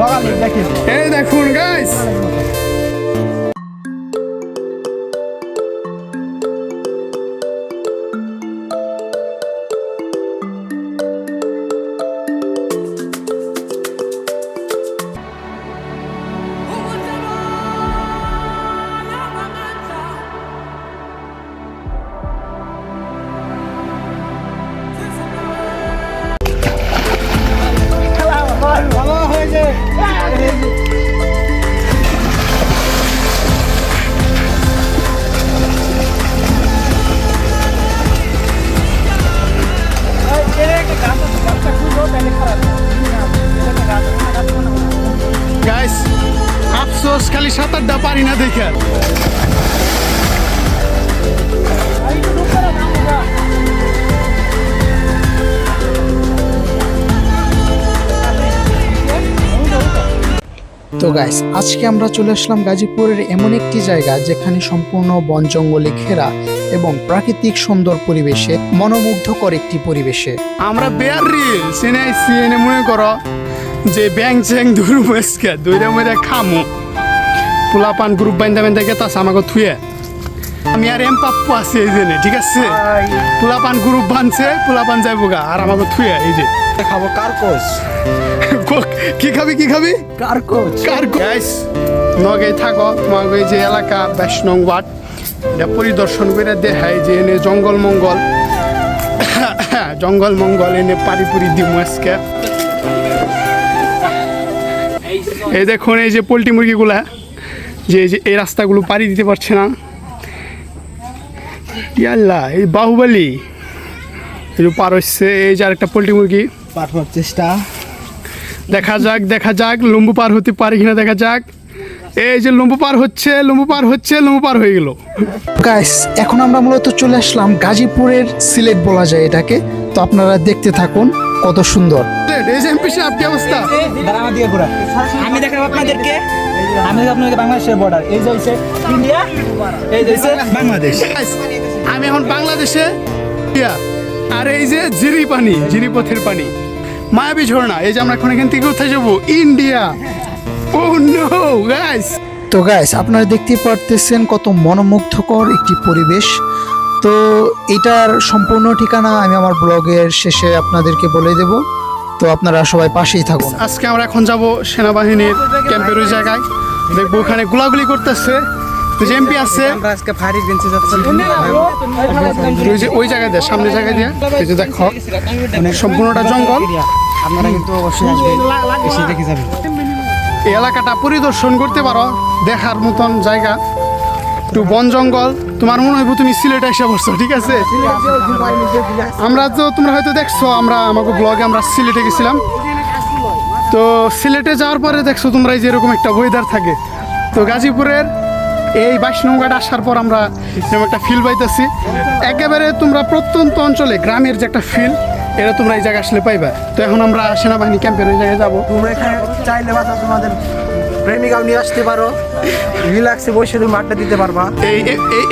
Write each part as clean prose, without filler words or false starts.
এই দেখুন guys, guys আফসোস খালি সাঁতারটা পারি না দেখে। তো গাইস, আজকে আমরা চলে আসলাম গাজীপুরের এমন একটি জায়গা যেখানে সম্পূর্ণ বন জঙ্গলে ঘেরা এবং প্রাকৃতিক সুন্দর পরিবেশে, মনোমুগ্ধকর একটি পরিবেশে। আমরা বেয়ার রিল সিনাইছি এনে মনে করো যে ব্যাং চ্যাং ধরু মেসকে দইরা মধ্যে খামু পোলাপান গ্রুপ বাইন্দা বাইন্দা গেতাছে আমাকে থুয়ে। আমি আর এম পাপ্পু আছি এই জেনে, ঠিক আছে? পোলাপান গ্রুপ বানছে, পোলাপান যাইব গা আর আমাকে থুয়ে। এই যে খাবো কারকোচ। কি খাবি কি খাবি? কারকোচ। গাইস নগে থাকো, তোমাকে এই যে এলাকা 22 নং ওয়ার্ড এটা পরিদর্শন করে দেখায় যে এনে জঙ্গল মঙ্গল জঙ্গল মঙ্গল এনে পারিপুরি দিমু আজকে। এই দেখুন এই যে পোলট্রি মুরগিগুলা যে এই রাস্তাগুলো পাড়ি দিতে পারছে না। ইয়াল্লা এই বাহুবলী একটু পার হচ্ছে। এই যে আরেকটা পোলট্রি মুরগি পার হওয়ার চেষ্টা। দেখা যাক লম্বু পার হতে পারে কিনা দেখা যাক। এই যে লম্বু পার হচ্ছে, লম্বু পার হয়ে গেল। গাইস, এখন আমরা মূলত চলে আসলাম গাজীপুরের সিলেট বলা যায় এটাকে। তো আপনারা দেখতে থাকুন কত সুন্দর। এই যে এমপি সাহেব কি অবস্থা? আমি দেখাবো আপনাদেরকে, আপনাকে বাংলাদেশের বর্ডার। এই যে হচ্ছে ইন্ডিয়া, এই যে হচ্ছে বাংলাদেশ। আমি এখন বাংলাদেশে আর এই যে জিরিপথের পানি মায়াবী ঝর্ণা। এই যে আমরা এখন এখান থেকে কোথায় যাবো? ইন্ডিয়া। ও নো গাইস। তো গাইস, আপনারা দেখতে পারতেছেন কত মনোমুগ্ধকর একটি পরিবেশ। তো এটার সম্পূর্ণ ঠিকানা আমি আমার ব্লগের শেষে আপনাদেরকে বলে দেব। তো আপনারা সবাই পাশেই থাকুন। আজকে আমরা এখন যাব সেনাবাহিনীর ক্যাম্পের ওই জায়গায়, দেখবো ওখানে গোলাগুলি করতেছে। এমপি আছে আমরা আজকে ফায়ারিং রেঞ্জে যাচ্ছি। ওই জায়গায় দেয়, সামনে জায়গায় দিয়ে। এই যে দেখো সম্পূর্ণটা জঙ্গল। আপনারা কিন্তু অবশ্যই আসবেন, এসে দেখে যাবেন। এই এলাকাটা পরিদর্শন করতে পারো, দেখার মতন জায়গা। একটু বন জঙ্গল, তোমার মনে হইব তুমি সিলেটে এসে বসছো, ঠিক আছে? আমরা তো তোমরা হয়তো দেখছো, আমরা আমাকে ব্লগে আমরা সিলেটে গেছিলাম। তো সিলেটে যাওয়ার পরে দেখছো তোমরা এই যে এরকম একটা ওয়েদার থাকে। তো গাজীপুরের এই 22 নং ওয়ার্ড আসার পর আমরা এরকম একটা ফিল পাইতেছি। একেবারে তোমরা প্রত্যন্ত অঞ্চলে গ্রামের যে একটা ফিল, এটা তোমরা এই জায়গায় আসলে পাইবা। তো এখন আমরা সেনাবাহিনী ক্যাম্পের ওই জায়গায় যাবো। তোমরা এখানে চাইলে বাসা তোমাদের প্রেমিকাও নিয়ে আসতে পারো, রিল্যাক্সে বসে তুমি আড্ডা দিতে পারবা। এই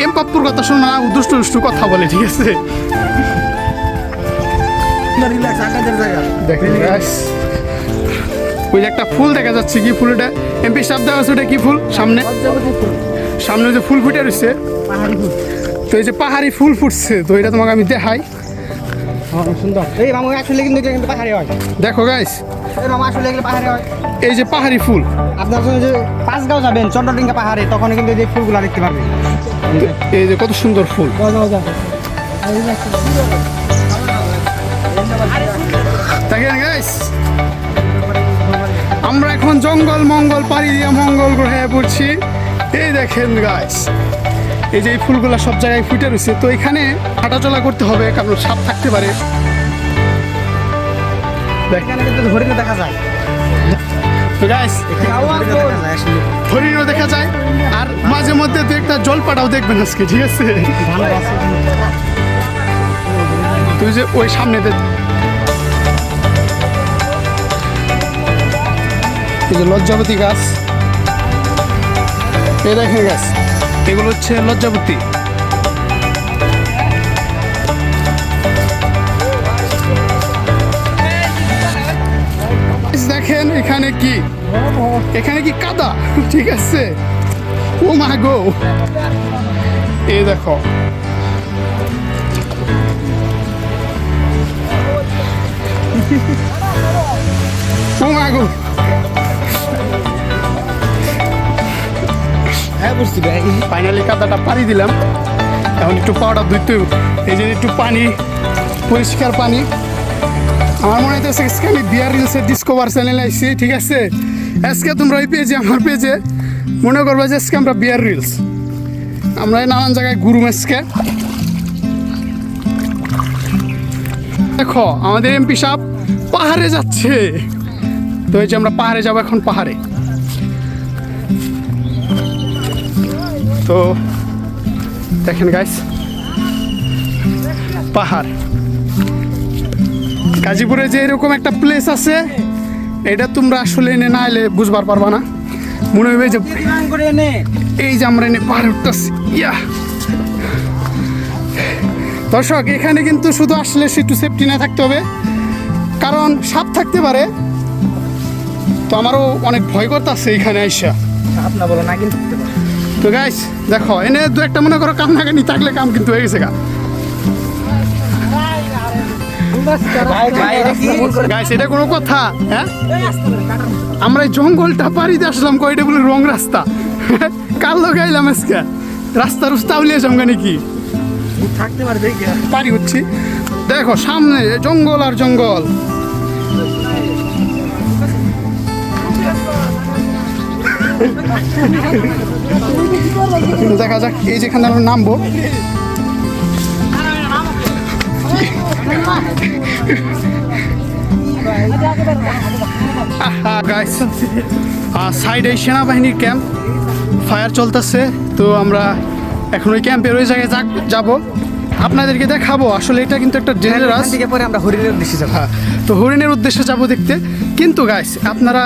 এম পাপ্পুর কথা শোনো না, দুষ্টু দুষ্টু কথা বলে, ঠিক আছে? রিল্যাক্স আড্ডাদের জায়গা। দেখেন গাইস, ওই যে একটা ফুল দেখা যাচ্ছে, কি ফুল এটা? এমপি সাহেব দেখা যাচ্ছে ওটা কি ফুল? সামনে যে ফুল ফুটে রয়েছে, তো এই যে পাহাড়ি ফুল ফুটছে, তো এটা তোমাকে আমি দেখাই। সুন্দর। এই মামু আসলে কিন্তু পাহাড়ি হয়। দেখো গাইস, এই মামু আসলে এগুলো পাহাড়ি হয়। এই যে পাহাড়ি ফুল। আপনার সঙ্গে যে পাঁচগাঁও যাবেন চন্দ্রডিঙ্গা পাহাড়ে, তখন কিন্তু এই ফুলগুলো দেখতে পারবেন। এই যে কত সুন্দর ফুল। দেখেন গাইস, আমরা এখন জঙ্গল মঙ্গল পাড়ি দিয়ে মঙ্গল গ্রহে পড়ছি। এই দেখেন গাইস, এই যে এই ফুলগুলো সব জায়গায় ফুটে রয়েছে। তো এখানে হাঁটাচলা করতে হবে, কারণ সাপ থাকতে পারে। এখানে কিন্তু হরিণ দেখা যায়। তো গাইস, হরিণও দেখা যায়, আর মাঝে মধ্যে দু একটা জলপাটাও দেখবেন আজকে, ঠিক আছে? তুই যে ওই সামনে এই যে লজ্জাবতী গাছ, এই দেখেন গাছ, এগুলো হচ্ছে লজ্জাবতী। দেখেন দেখেন এখানে কি কাদা, ঠিক আছে। ও মা গো, এই দেখো ও মা গো, হ্যাঁ বুঝছি ভাই। ফাইনালি কাদাটা পাড়ি দিলাম। এখন একটু পাউডার ধুইতে হবে। এই যে একটু পানি, পরিষ্কার পানি। আমার মনে হইতেছে আজকে আমি বিয়ার রিলসের ডিসকভার চ্যানেলে আইছি, ঠিক আছে। আজকে তোমরা ওই পেজে, আমার পেজে মনে করবে যে আজকে আমরা বিয়ার রিলস, আমরা নানান জায়গায় ঘুরুম আজকে। দেখো আমাদের এমপি সাহেব পাহাড়ে যাচ্ছে। তো এই যে আমরা পাহাড়ে যাবো এখন, পাহাড়ে। তো দেখেন গাইস, পাহাড় গাজীপুরে যে এরকম একটা প্লেস আছে, এটা তোমরা আসলে এনে না এলে বুঝবার পারবা না। মনে হবে যে এই যে আমরা এনে পাহাড়ে উঠতেছি। ইয়া দর্শক, এখানে কিন্তু শুধু আসলে একটু সেফটি না থাকতে হবে, কারণ সাপ থাকতে পারে। তো আমারও অনেক ভয় করতেছে এখানে আইসা। আপনার বলো না কিন্তু। তো গাইস দেখো, এনে দু একটা মনে করো কান্নাকানি থাকলে কাম কিন্তু হয়ে গেছে গা। গাইস এটা কোনো কথা? হ্যাঁ, আমরা এই জঙ্গলটা পাড়িতে আসলাম, কয়টা বলে রং রাস্তা। কাল গাইলাম আজকে রাস্তা রুস্তা উলিয়ে যাম নাকি থাকতে পারে দেখি পারি হচ্ছি। দেখো সামনে জঙ্গল আর জঙ্গল। দেখা যাক এই যেখানে আমরা নামবো। সাইডে সেনাবাহিনীর ক্যাম্প, ফায়ার চলতেছে। তো আমরা এখন ওই ক্যাম্পের ওই জায়গায় যাবো, আপনাদেরকে দেখাবো। আসলে এটা কিন্তু একটা ডেঞ্জারাস। পরে আমরা হরিণের উদ্দেশ্যে যাবো। হ্যাঁ, তো হরিণের উদ্দেশ্যে যাবো দেখতে। কিন্তু গাইস আপনারা,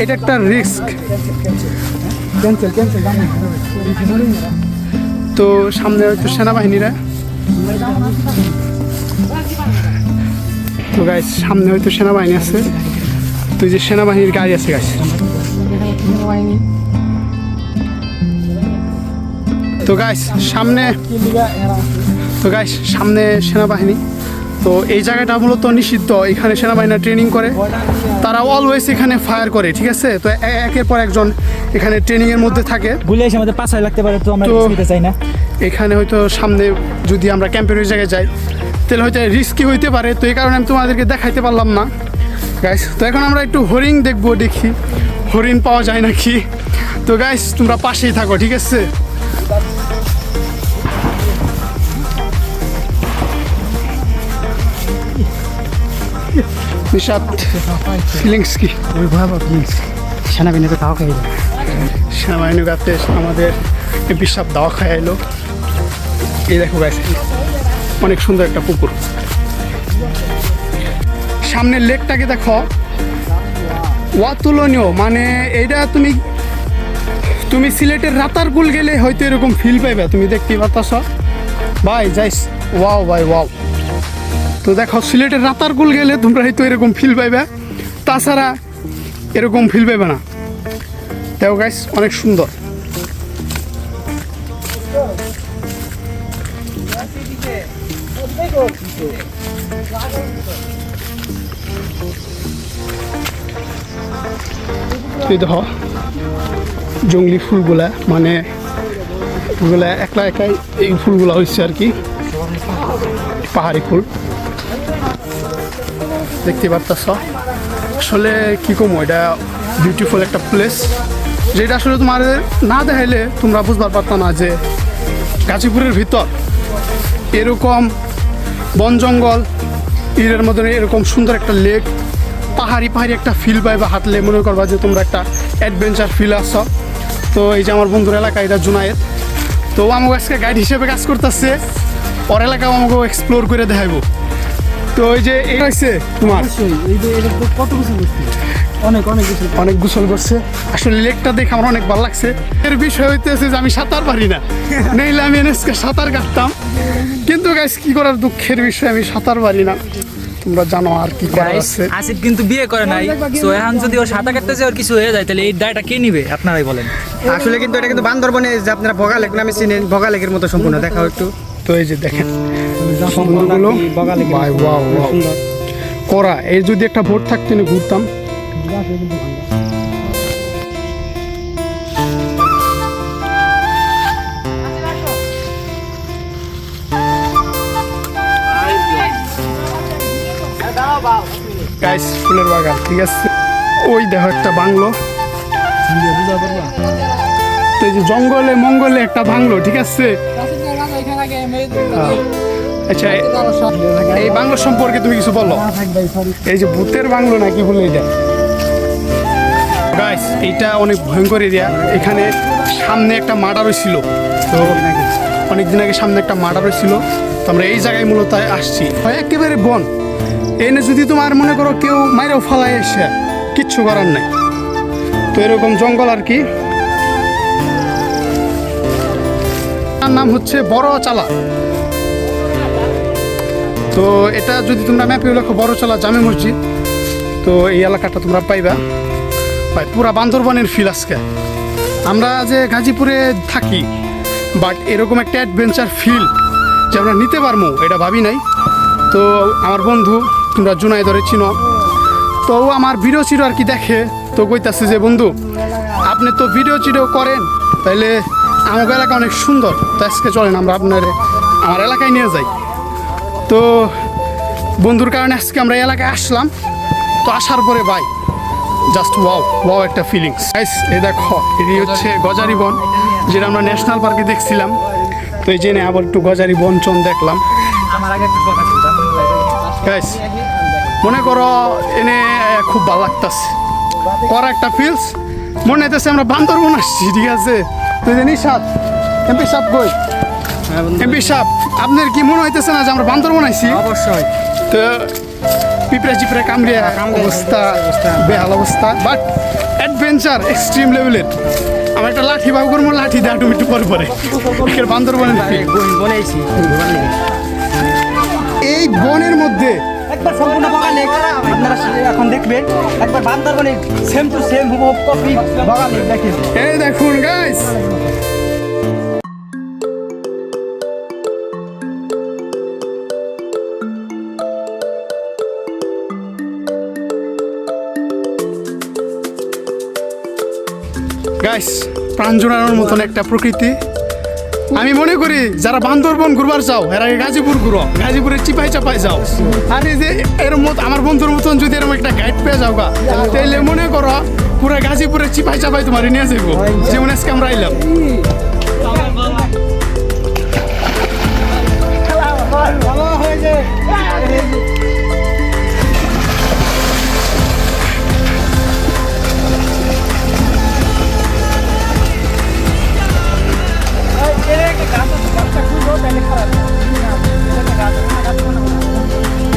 এটা একটা রিস্ক। তো সামনে হয়তো সেনাবাহিনীরা, তো গাইস সামনে হয়তো সেনাবাহিনী আছে। তো যে সেনাবাহিনীর গাড়ি আছে গাইস। তো গাইস সামনে, সেনাবাহিনী। তো এই জায়গাটা মূলত নিষিদ্ধ, এখানে সেনাবাহিনীরা ট্রেনিং করে। তারা অলওয়েজ এখানে ফায়ার করে, ঠিক আছে। তো একের পর একজন এখানে ট্রেনিংয়ের মধ্যে থাকে। ভুলে এসে আমাদের পাশে লাগতে পারে, তো আমরা তো নিতে চাই না। এখানে হয়তো সামনে যদি আমরা ক্যাম্পের ওই জায়গায় যাই, তাহলে হয়তো রিস্কি হইতে পারে। তো এই কারণে আমি তোমাদেরকে দেখাইতে পারলাম না গাইস। তো এখন আমরা একটু হরিণ দেখবো, দেখি হরিণ পাওয়া যায় নাকি। তো গাইস তোমরা পাশেই থাকো, ঠিক আছে। নিশাদ, ফিলিংস কি? ওই ভয়াবহ ফিলিংস। সেনাবাহিনীতে তাও খাই সেনাবাহিনী গাতে আমাদের এমপি সাহেব দাওয়া খাই এলো। এই দেখো গাইস, অনেক সুন্দর একটা পুকুর। সামনের লেকটাকে দেখো, অতুলনীয়। মানে এইটা তুমি সিলেটের রাতারগুল গেলে হয়তো এরকম ফিল পাইবে। তুমি দেখতেই পাচ্ছ ভাই, যাইস ওয়াও ভাই ওয়াও। তো দেখো সিলেটের রাতারগুল গেলে তোমরা হয়তো এরকম ফিল পাইবে, তাছাড়া এরকম ফিল পাইবে না। দেখো গাইস অনেক সুন্দর। এই দেখো জঙ্গলি ফুলগুলা, মানে ফুলগুলা একলা একাই এই ফুলগুলা হচ্ছে আর কি, পাহাড়ি ফুল দেখতে পারতাছ। আসলে কি কম, এটা বিউটিফুল একটা প্লেস, যেটা আসলে তোমার না দেখাইলে তোমরা বুঝবার পারতো না যে গাজীপুরের ভিতর এরকম বন জঙ্গল, এর মধ্যে এরকম সুন্দর একটা লেক, পাহাড়ি একটা ফিল পাইবা। হাঁটলে মনে করবা যে তোমরা একটা অ্যাডভেঞ্চার ফিল আসছো। তো এই যে আমার বন্ধুর এলাকা, এটা জুনায়েদ। তো আমাকে আজকে গাইড হিসেবে কাজ করতেছে, ওর এলাকাও আমাকে এক্সপ্লোর করে দেখাইবো। তো ওই যে এই হয়েছে তোমার অনেক গোসল করছে। আসলে লেকটা দেখে আমার অনেক ভালো লাগছে। এর বিষয় হইতেছে যে আমি সাঁতার পারি না, নইলে আমি আজকে সাঁতার কাটতাম। কিন্তু গাইস কি করার, দুঃখের বিষয় আমি সাঁতার পারি না। তোমরা জানো আর কি করার Guys, আছে। আসিফ কিন্তু বিয়ে করে নাই, সো এখন যদি ওর সাঁতার কাটতে যায় ওর কিছু হয়ে যায় তাহলে এই দায়টা কে নিবে আপনারাই বলেন। আসলে কিন্তু এটা কিন্তু বান্দরবনে যে আপনারা ভোগালেক নামে চিনেন, ভোগালেকের মতো সম্পূর্ণ দেখাও একটু। তো এই যে দেখেন সম্পূর্ণ বন্ধুগুলো, নাকি ভোগালেকের ভাই, মতো wow, wow। সুন্দর। করা এর যদি একটা বোট থাকতো না ঘুরতাম। গাইস ফুলের বাগান, ঠিক আছে। ওই দেখো একটা বাংলো, তো এই যে জঙ্গলে মঙ্গলে একটা বাংলো, ঠিক আছে। আচ্ছা, এই বাংলো সম্পর্কে তুমি কিছু বলো। এই যে ভূতের বাংলো নাকি বলে এটা গাইস, এইটা অনেক ভয়ঙ্কর এরিয়া। এখানে সামনে একটা মার্ডার হয়েছিল, তো অনেকদিন আগে সামনে একটা মার্ডার হয়েছিল, তো আমরা এই জায়গায় মূলত আসছি। একেবারে বন, এনে যদি তোমার মনে করো কেউ মাইরেও ফালায় এসে কিচ্ছু করার নাই, তো এরকম জঙ্গল আর কি। তার নাম হচ্ছে বড় চালা। তো এটা যদি তোমরা ম্যাপে লেখো বড় চালা জামে মসজিদ, তো এই এলাকাটা তোমরা পাইবা। ভাই পুরা বান্দরবনের ফিল আজকে। আমরা যে গাজীপুরে থাকি, বাট এরকম একটা অ্যাডভেঞ্চার ফিল যে আমরা নিতে পারবো এটা ভাবি নাই। তো আমার বন্ধু, তোমরা জুনাইদরে চিনো, তো ও আমার ভিডিও চিডিও আর কি দেখে, তো কইতাছে যে বন্ধু আপনি তো ভিডিও চিডিও করেন, তাইলে আমার এলাকা অনেক সুন্দর, তো আজকে চলেন আমরা আমার এলাকায় নিয়ে যাই। তো বন্ধুর কারণে আজকে আমরা এই এলাকায় আসলাম। তো আসার পরে ভাই জাস্ট ওয়াও ওয়াও একটা ফিলিংস। এই দেখো এটি হচ্ছে গজারি বন, যেটা আমরা ন্যাশনাল পার্কে দেখছিলাম। তো এই জেনে আবার একটু গজারি বনচন দেখলাম। আমার আগে একটা শখ আছে গাইস মনে করো এনে খুব ভালো লাগতেছে, করা একটা ফিলস মনে হইতেছে আমরা বান্দরবন আসছি, ঠিক আছে। তো এই যে নিশাদ এমপি সাহেব কই, এমপি সাহেব আপনার কি মনে হইতেছে না যে আমরা বান্দরবন আইছি? অবশ্যই। তো পিঁপড়ে চিপড়ে কামড়িয়া অবস্থা, বেহাল অবস্থা, বাট অ্যাডভেঞ্চার এক্সট্রিম লেভেলের। আমার একটা লাঠি বাবু করবো, লাঠি দেওয়া তুমি একটু পরে পরে বান্দরবনের feel। বনেছি এই বনের মধ্যে একবার সম্পূর্ণ ভোগালেক আপনারা এখন দেখবেন, একবার বান্দরবনে সেম টু সেম হুবহু কপি ভোগালেক দেখেন। এই দেখুন গাইস, গাইস প্রাণ জোড়ানোর মতন একটা প্রকৃতি। আমি মনে করি যারা বান্দরবন ঘুরবার যাও এর আগে গাজীপুর ঘুরো, গাজীপুরের চিপাই চাপাই যাও। আর এই যে এর মত আমার বন্ধুর মতন যদি এরকম একটা গাইড পেয়ে যাও গা, তাহলে মনে করো পুরো গাজীপুরের চিপাই চাপাই তোমার নিয়ে যাবো, যেমন আজকে আমরা আইলাম।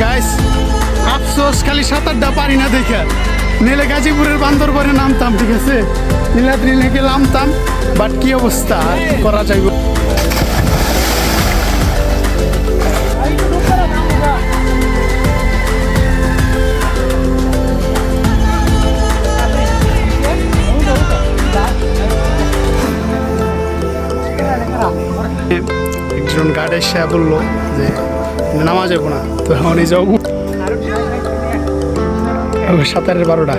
গাইস আফসোস খালি সাঁতারটা পারি না দেখা, নিলে গাজীপুরের বান্দরবনে নামতাম, ঠিক আছে, নীলাদ্রি লেকে নামতাম, বাট কি অবস্থা আর করা যাইব। একজন গার্ড এসে বললো যে নামা যাবো না, তো এখন যাবো সাঁতারের 12টা।